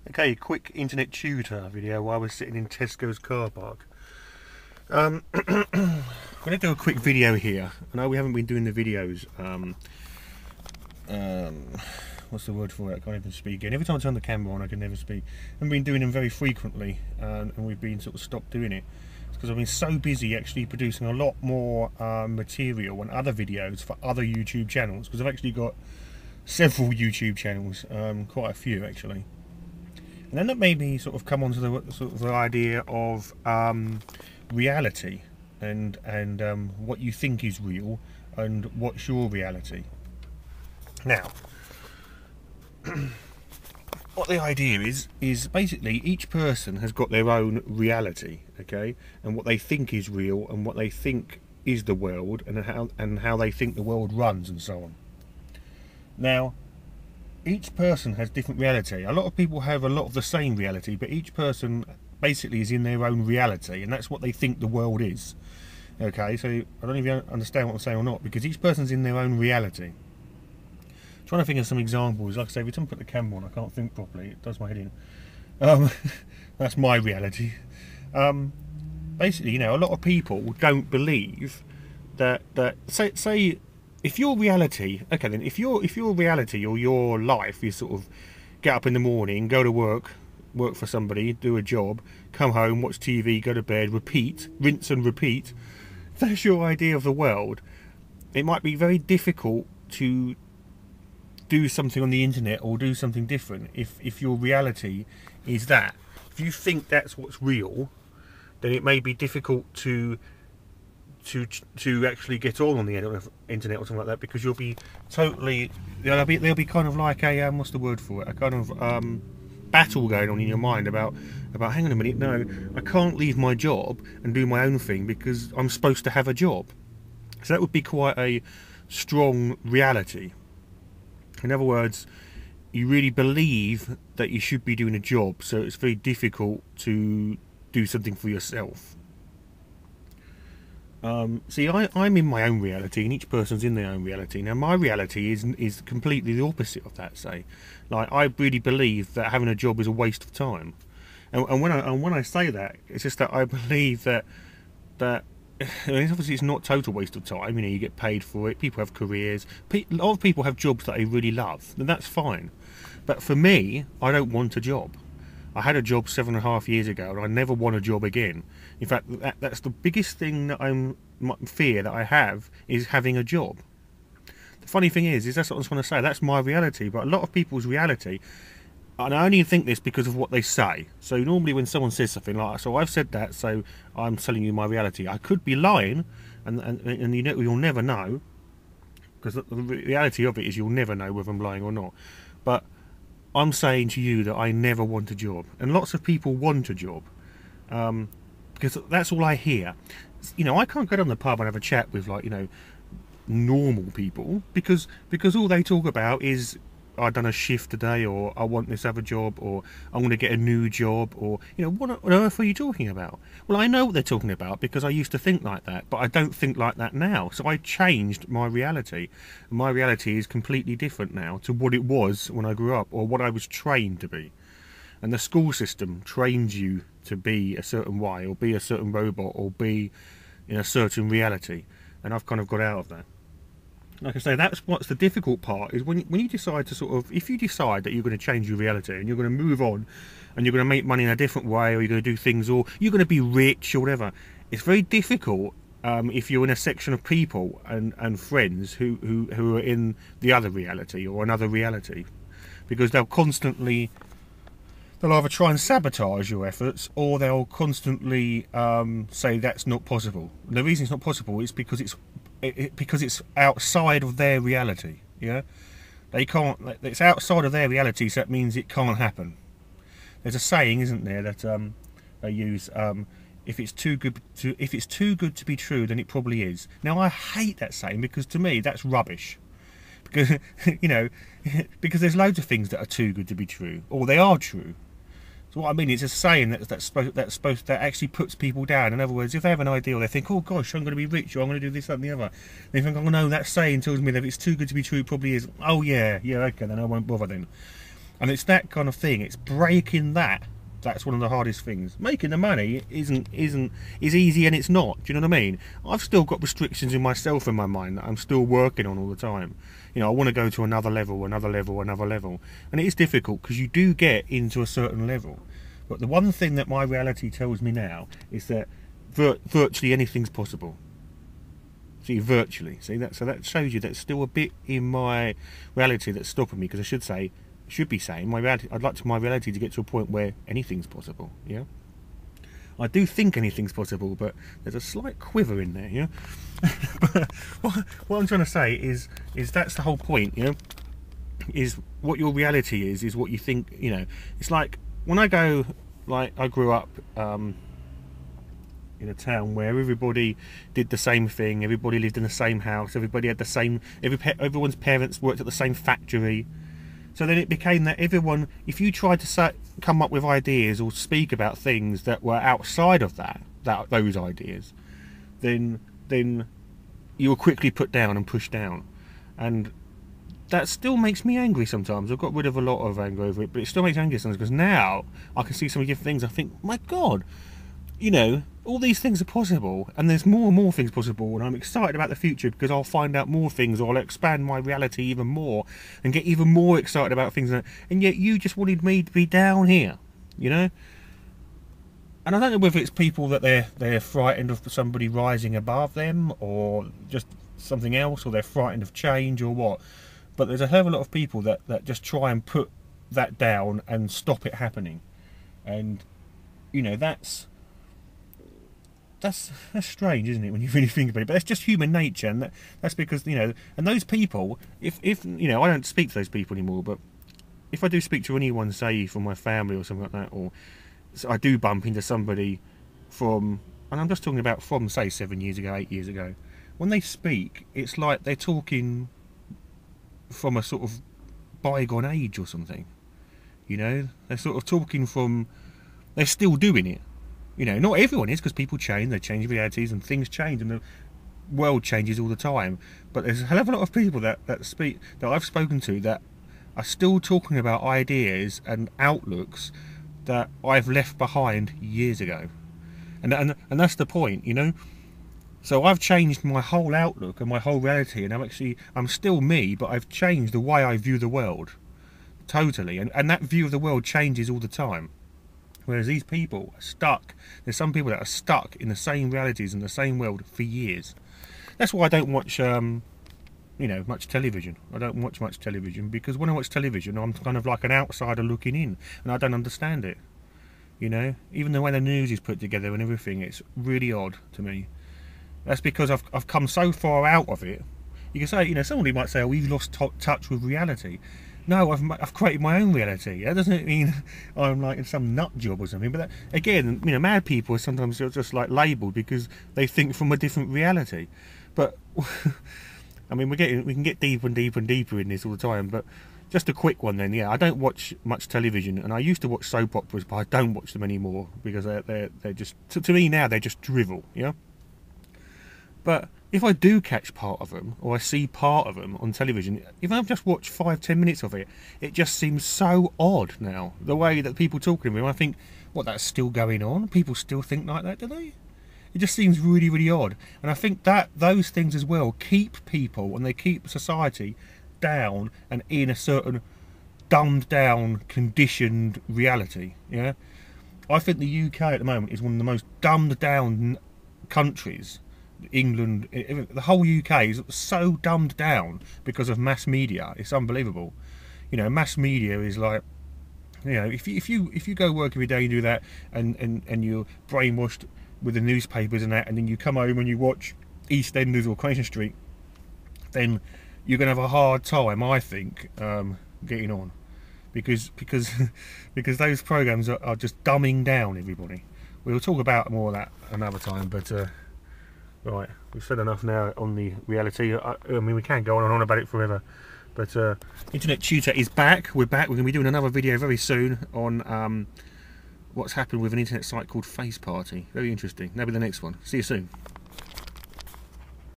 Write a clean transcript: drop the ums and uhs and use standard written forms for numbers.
Okay, quick internet tutor video while we're sitting in Tesco's car park. I'm going to do a quick video here. I know we haven't been doing the videos. What's the word for it? I can't even speak again. Every time I turn the camera on, I can never speak. I've been doing them very frequently, and we've been sort of stopped doing it. It's because I've been so busy actually producing a lot more material and other videos for other YouTube channels. Because I've actually got several YouTube channels, quite a few actually. And then that made me sort of come onto the sort of the idea of reality and what you think is real and what's your reality. Now, what the idea is basically each person has got their own reality, okay, and what they think is real and what they think is the world and how they think the world runs and so on. Now, each person has different reality. A lot of people have a lot of the same reality, but each person basically is in their own reality, and that's what they think the world is. Okay, so I don't know if you understand what I'm saying or not, because each person's in their own reality. I'm trying to think of some examples. Like I say, every time I put the camera on, I can't think properly. It does my head in. That's my reality. Basically, you know, a lot of people don't believe that say if your reality, okay then, if your reality or your life is sort of get up in the morning, go to work for somebody, do a job, come home, watch TV, go to bed, repeat, rinse and repeat, if that's your idea of the world, it might be very difficult to do something on the internet or do something different if your reality is that. If you think that's what's real, then it may be difficult to actually get on the internet or something like that, because you'll be totally, there'll be kind of like a what's the word for it, a kind of battle going on in your mind about hang on a minute, no, I can't leave my job and do my own thing because I'm supposed to have a job. So that would be quite a strong reality. In other words, you really believe that you should be doing a job, so it's very difficult to do something for yourself. See, I'm in my own reality, and each person's in their own reality. Now, my reality is completely the opposite of that. Say, like, I really believe that having a job is a waste of time, and when I say that, it's just that I believe that I mean, obviously it's not total waste of time. You know, you get paid for it. People have careers. A lot of people have jobs that they really love, and that's fine. But for me, I don't want a job. I had a job 7.5 years ago, and I never want a job again. In fact, that's the biggest thing that fear that I have, is having a job. The funny thing is that's what I was going to say. That's my reality, but a lot of people's reality, and I only think this because of what they say. So normally when someone says something like, "So I've said that, so I'm telling you my reality," I could be lying, and you know, you'll never know, because the reality of it is you'll never know whether I'm lying or not. But I'm saying to you that I never want a job, and lots of people want a job, because that's all I hear. You know, I can't go down the pub and have a chat with, like, you know, normal people, because all they talk about is, I've done a shift today, or I want this other job, or I want to get a new job, or, you know, what on earth are you talking about? Well, I know what they're talking about because I used to think like that, but I don't think like that now. So I changed my reality. My reality is completely different now to what it was when I grew up, or what I was trained to be. And the school system trains you to be a certain way, or be a certain robot, or be in a certain reality. And I've kind of got out of that. Like I say, that's what's the difficult part, is when you decide to sort of, if you decide that you're going to change your reality and you're going to move on and you're going to make money in a different way, or you're going to do things, or you're going to be rich or whatever, it's very difficult if you're in a section of people and friends who are in the other reality or another reality, because they'll either try and sabotage your efforts, or they'll constantly say that's not possible. And the reason it's not possible is because it's outside of their reality. Yeah, they can't. It's outside of their reality, so that means it can't happen. There's a saying, isn't there, that they use: if it's too good to be true, then it probably is. Now, I hate that saying, because to me that's rubbish. Because you know, because there's loads of things that are too good to be true, or they are true. So what I mean, it's a saying that actually puts people down. In other words, if they have an ideal, they think, "Oh gosh, I'm going to be rich, or I'm going to do this, that, and the other." They think, "Oh no, that saying tells me that if it's too good to be true, it probably is." Oh yeah, okay, then I won't bother then. And it's that kind of thing. It's breaking that. That's one of the hardest things. Making the money is easy, and it's not. Do you know what I mean? I've still got restrictions in myself in my mind that I'm still working on all the time. You know, I want to go to another level, and it is difficult because you do get into a certain level. But the one thing that my reality tells me now is that virtually anything's possible. See, virtually. See that? So that shows you that's still a bit in my reality that's stopping me. Because I should be saying my reality. I'd like my reality to get to a point where anything's possible. Yeah. I do think anything's possible, but there's a slight quiver in there. Yeah. But what I'm trying to say is that's the whole point. You know, is what your reality is what you think. You know, it's like when I go. Like I grew up. In a town where everybody did the same thing, everybody lived in the same house, everybody had the same, everyone's parents worked at the same factory. So then it became that everyone, if you tried to come up with ideas or speak about things that were outside of those ideas, then you were quickly put down and pushed down. And that still makes me angry sometimes. I've got rid of a lot of anger over it, but it still makes me angry sometimes because now I can see some of the different things. I think, my God, you know, all these things are possible, and there's more and more things possible, and I'm excited about the future because I'll find out more things, or I'll expand my reality even more and get even more excited about things. And yet you just wanted me to be down here, you know? And I don't know whether it's people that they're frightened of somebody rising above them, or just something else, or they're frightened of change, or what. But there's a hell of a lot of people that just try and put that down and stop it happening. And, you know, that's strange, isn't it, when you really think about it? But that's just human nature, and that's because, you know, and those people, if you know, I don't speak to those people anymore, but if I do speak to anyone, say from my family or something like that, or so I do bump into somebody from, and I'm just talking about from, say, 7 years ago, 8 years ago, when they speak, it's like they're talking from a sort of bygone age or something. You know, they're sort of talking from, they're still doing it. You know, not everyone is, because people change, they change realities and things change and the world changes all the time. But there's a hell of a lot of people that I've spoken to that are still talking about ideas and outlooks that I've left behind years ago. And that's the point, you know. So I've changed my whole outlook and my whole reality, and I'm still me, but I've changed the way I view the world. Totally. And that view of the world changes all the time. Whereas these people are stuck. There's some people that are stuck in the same realities in the same world for years. That's why I don't watch, you know, much television. I don't watch much television because when I watch television, I'm kind of like an outsider looking in, and I don't understand it. You know, even the way the news is put together and everything, it's really odd to me. That's because I've come so far out of it. You can say, you know, somebody might say, "Oh, we've lost touch with reality." No, I've created my own reality. That doesn't mean I'm like in some nut job or something. But that, again, you know, mad people are sometimes just like labelled because they think from a different reality. But I mean, we can get deeper and deeper and deeper in this all the time. But just a quick one then. Yeah, I don't watch much television, and I used to watch soap operas, but I don't watch them anymore because they're just to me now they're just drivel. Yeah. But if I do catch part of them, or I see part of them on television, if I've just watched 5-10 minutes of it, it just seems so odd now. The way that people talk to me, I think, what, that's still going on? People still think like that, do they? It just seems really, really odd. And I think that those things as well keep people, and they keep society down and in a certain dumbed down, conditioned reality. Yeah, I think the UK at the moment is one of the most dumbed down countries. England, the whole UK is so dumbed down because of mass media. It's unbelievable. You know, mass media is like, you know, if you go work every day and do that, and you're brainwashed with the newspapers and that, and then you come home and you watch EastEnders or Coronation Street, then you're gonna have a hard time, I think, getting on, because those programs are just dumbing down everybody. We'll talk about more of that another time, but. Right, we've said enough now on the reality. I mean, we can go on and on about it forever. But Internet Tutor is back. We're back. We're going to be doing another video very soon on what's happened with an internet site called Face Party. Very interesting. That'll be the next one. See you soon.